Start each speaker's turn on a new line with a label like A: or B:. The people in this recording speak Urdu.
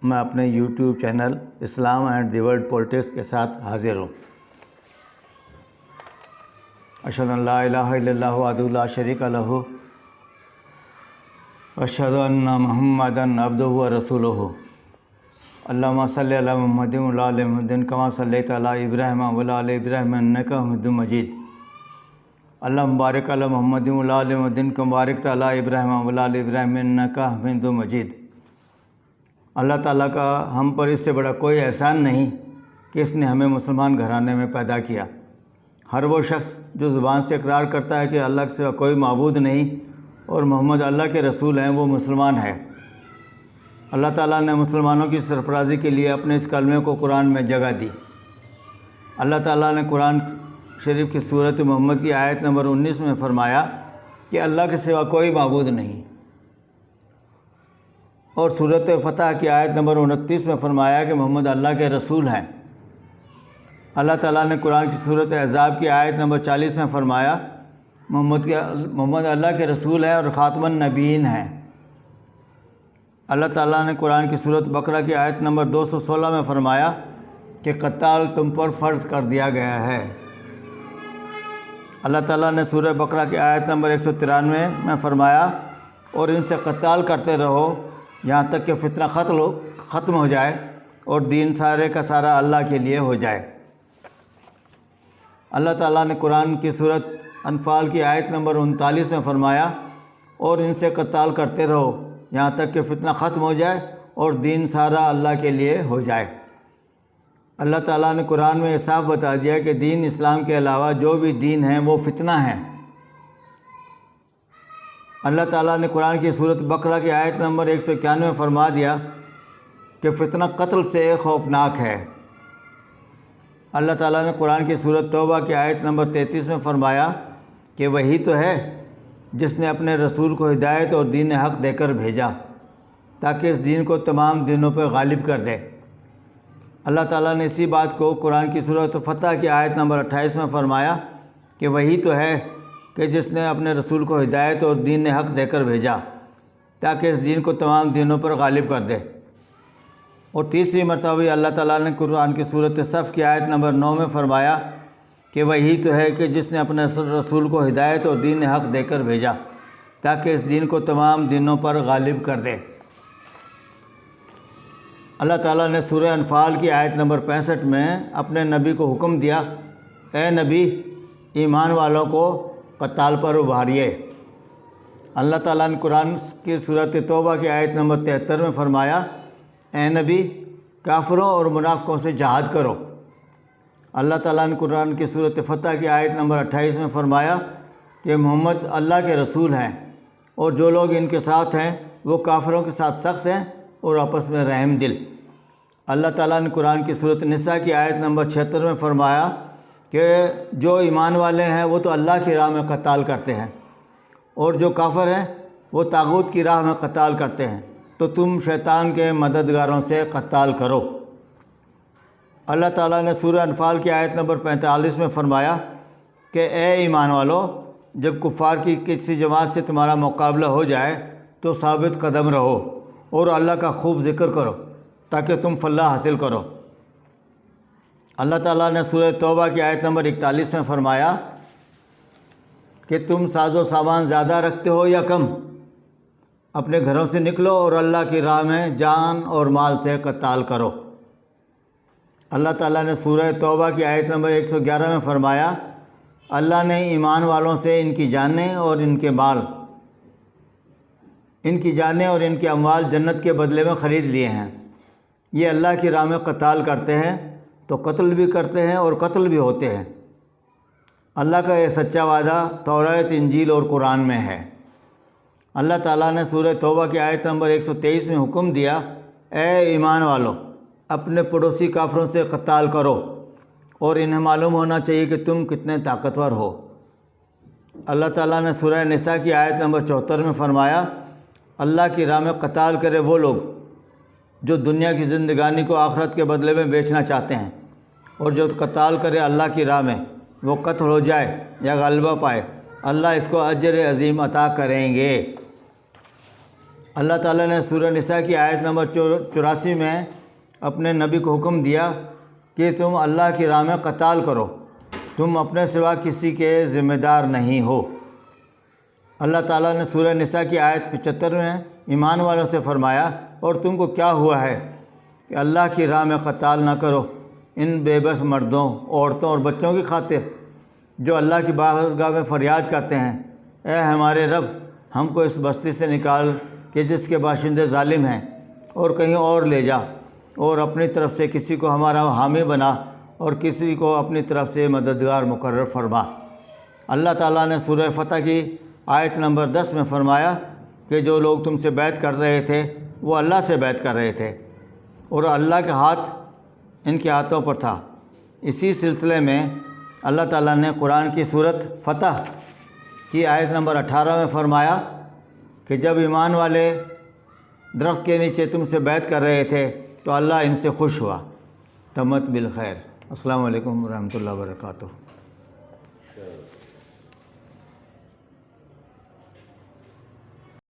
A: میں اپنے YouTube channel Islam and the world politics کے ساتھ حاضر ہوں۔ اشہد ان لا الہ الا اللہ وحدہ لا شریک لہ واشہد ان محمدا عبدہ ورسولہ۔ اللہم صلی علی محمد وعلی آل محمد کما صلیت علی ابراہیم وعلی آل ابراہیم انک حمید مجید۔ اللہم بارک علی محمد وعلی آل محمد کما بارکت علی ابراہیم وعلی آل ابراہیم انک حمید مجید۔ اللہ تعالیٰ کا ہم پر اس سے بڑا کوئی احسان نہیں کہ اس نے ہمیں مسلمان گھرانے میں پیدا کیا۔ ہر وہ شخص جو زبان سے اقرار کرتا ہے کہ اللہ کے سوا کوئی معبود نہیں اور محمد اللہ کے رسول ہیں، وہ مسلمان ہے۔ اللہ تعالیٰ نے مسلمانوں کی سرفرازی کے لیے اپنے اس کلمے کو قرآن میں جگہ دی۔ اللہ تعالیٰ نے قرآن شریف کی سورۃ محمد کی آیت نمبر 19 میں فرمایا کہ اللہ کے سوا کوئی معبود نہیں، اور سورۃ فتح کی آیت نمبر 29 میں فرمایا کہ محمد اللہ کے رسول ہیں۔ اللہ تعالیٰ نے قرآن کی سورۃ احزاب کی آیت نمبر 40 میں فرمایا محمد اللہ کے رسول ہیں اور خاتم النبیین ہیں۔ اللہ تعالیٰ نے قرآن کی سورۃ بقرہ کی آیت نمبر 216 میں فرمایا کہ قتال تم پر فرض کر دیا گیا ہے۔ اللہ تعالیٰ نے سورہ بقرہ کی آیت نمبر 193 میں فرمایا اور ان سے قتال کرتے رہو یہاں تک کہ فتنہ ختم ہو جائے اور دین سارے کا سارا اللہ کے لیے ہو جائے۔ اللہ تعالیٰ نے قرآن کی سورۃ انفال کی آیت نمبر 39 میں فرمایا اور ان سے قتال کرتے رہو یہاں تک کہ فتنہ ختم ہو جائے اور دین سارا اللہ کے لیے ہو جائے۔ اللہ تعالیٰ نے قرآن میں یہ صاف بتا دیا کہ دین اسلام کے علاوہ جو بھی دین ہیں وہ فتنہ ہیں۔ اللہ تعالیٰ نے قرآن کی سورۃ بقرہ کی آیت نمبر 191 میں فرما دیا کہ فتنہ قتل سے خوفناک ہے۔ اللہ تعالیٰ نے قرآن کی سورۃ توبہ کی آیت نمبر 33 میں فرمایا کہ وہی تو ہے جس نے اپنے رسول کو ہدایت اور دین حق دے کر بھیجا تاکہ اس دین کو تمام دینوں پر غالب کر دے۔ اللہ تعالیٰ نے اسی بات کو قرآن کی سورۃ فتح کی آیت نمبر 28 میں فرمایا کہ وہی تو ہے کہ جس نے اپنے رسول کو ہدایت اور دین حق دے کر بھیجا تاکہ اس دین کو تمام دینوں پر غالب کر دے۔ اور تیسری مرتبہ بھی اللہ تعالیٰ نے قرآن کی سورۃ صف کی آیت نمبر 9 میں فرمایا کہ وہی تو ہے کہ جس نے اپنے رسول کو ہدایت اور دین حق دے کر بھیجا تاکہ اس دین کو تمام دینوں پر غالب کر دے۔ اللہ تعالیٰ نے سورہ انفال کی آیت نمبر 65 میں اپنے نبی کو حکم دیا، اے نبی ایمان والوں کو قتال پر ابھاریے۔ اللہ تعالیٰ نے قرآن کی سورۃ توبہ کی آیت نمبر 73 میں فرمایا، اے نبی کافروں اور منافقوں سے جہاد کرو۔ اللہ تعالیٰ نے قرآن کی سورۃ فتح کی آیت نمبر 28 میں فرمایا کہ محمد اللہ کے رسول ہیں اور جو لوگ ان کے ساتھ ہیں وہ کافروں کے ساتھ سخت ہیں اور آپس میں رحم دل۔ اللہ تعالیٰ نے قرآن کی سورۃ نساء کی آیت نمبر 76 میں فرمایا کہ جو ایمان والے ہیں وہ تو اللہ کی راہ میں قتال کرتے ہیں اور جو کافر ہیں وہ طاغوت کی راہ میں قتال کرتے ہیں، تو تم شیطان کے مددگاروں سے قتال کرو۔ اللہ تعالیٰ نے سورہ انفال کی آیت نمبر 45 میں فرمایا کہ اے ایمان والو جب کفار کی کسی جماعت سے تمہارا مقابلہ ہو جائے تو ثابت قدم رہو اور اللہ کا خوب ذکر کرو تاکہ تم فلاح حاصل کرو۔ اللہ تعالیٰ نے سورہ توبہ کی آیت نمبر 41 میں فرمایا کہ تم ساز و سامان زیادہ رکھتے ہو یا کم، اپنے گھروں سے نکلو اور اللہ کی راہ میں جان اور مال سے قتال کرو۔ اللہ تعالیٰ نے سورہ توبہ کی آیت نمبر 111 میں فرمایا، اللہ نے ایمان والوں سے ان کی جانیں اور ان کے اموال جنت کے بدلے میں خرید لیے ہیں۔ یہ اللہ کی راہ میں قتال کرتے ہیں تو قتل بھی کرتے ہیں اور قتل بھی ہوتے ہیں۔ اللہ کا یہ سچا وعدہ تورات، انجیل اور قرآن میں ہے۔ اللہ تعالیٰ نے سورہ توبہ کی آیت نمبر 123 میں حکم دیا، اے ایمان والو اپنے پڑوسی کافروں سے قتال کرو اور انہیں معلوم ہونا چاہیے کہ تم کتنے طاقتور ہو۔ اللہ تعالیٰ نے سورہ نساء کی آیت نمبر 74 میں فرمایا، اللہ کی راہ میں قتال کرے وہ لوگ جو دنیا کی زندگانی کو آخرت کے بدلے میں بیچنا چاہتے ہیں، اور جو قتال کرے اللہ کی راہ میں وہ قتل ہو جائے یا غلبہ پائے، اللہ اس کو اجر عظیم عطا کریں گے۔ اللہ تعالیٰ نے سورہ نساء کی آیت نمبر 84 میں اپنے نبی کو حکم دیا کہ تم اللہ کی راہ میں قتال کرو، تم اپنے سوا کسی کے ذمہ دار نہیں ہو۔ اللہ تعالیٰ نے سورہ نساء کی آیت 75 میں ایمان والوں سے فرمایا، اور تم کو کیا ہوا ہے کہ اللہ کی راہ میں قتال نہ کرو ان بے بس مردوں، عورتوں اور بچوں کی خاطر جو اللہ کی بارگاہ میں فریاد کرتے ہیں، اے ہمارے رب، ہم کو اس بستی سے نکال کہ جس کے باشندے ظالم ہیں، اور کہیں اور لے جا، اور اپنی طرف سے کسی کو ہمارا حامی بنا اور کسی کو اپنی طرف سے مددگار مقرر فرما۔ اللہ تعالیٰ نے سورہ فتح کی آیت نمبر 10 میں فرمایا کہ جو لوگ تم سے بیعت کر رہے تھے وہ اللہ سے بیعت کر رہے تھے، اور اللہ کا ہاتھ ان کے ہاتھوں پر تھا۔ اسی سلسلے میں اللہ تعالیٰ نے قرآن کی سورت فتح کی آیت نمبر 18 میں فرمایا کہ جب ایمان والے درخت کے نیچے تم سے بیعت کر رہے تھے تو اللہ ان سے خوش ہوا۔ تمت بالخیر۔ السلام علیکم ورحمۃ اللہ وبرکاتہ۔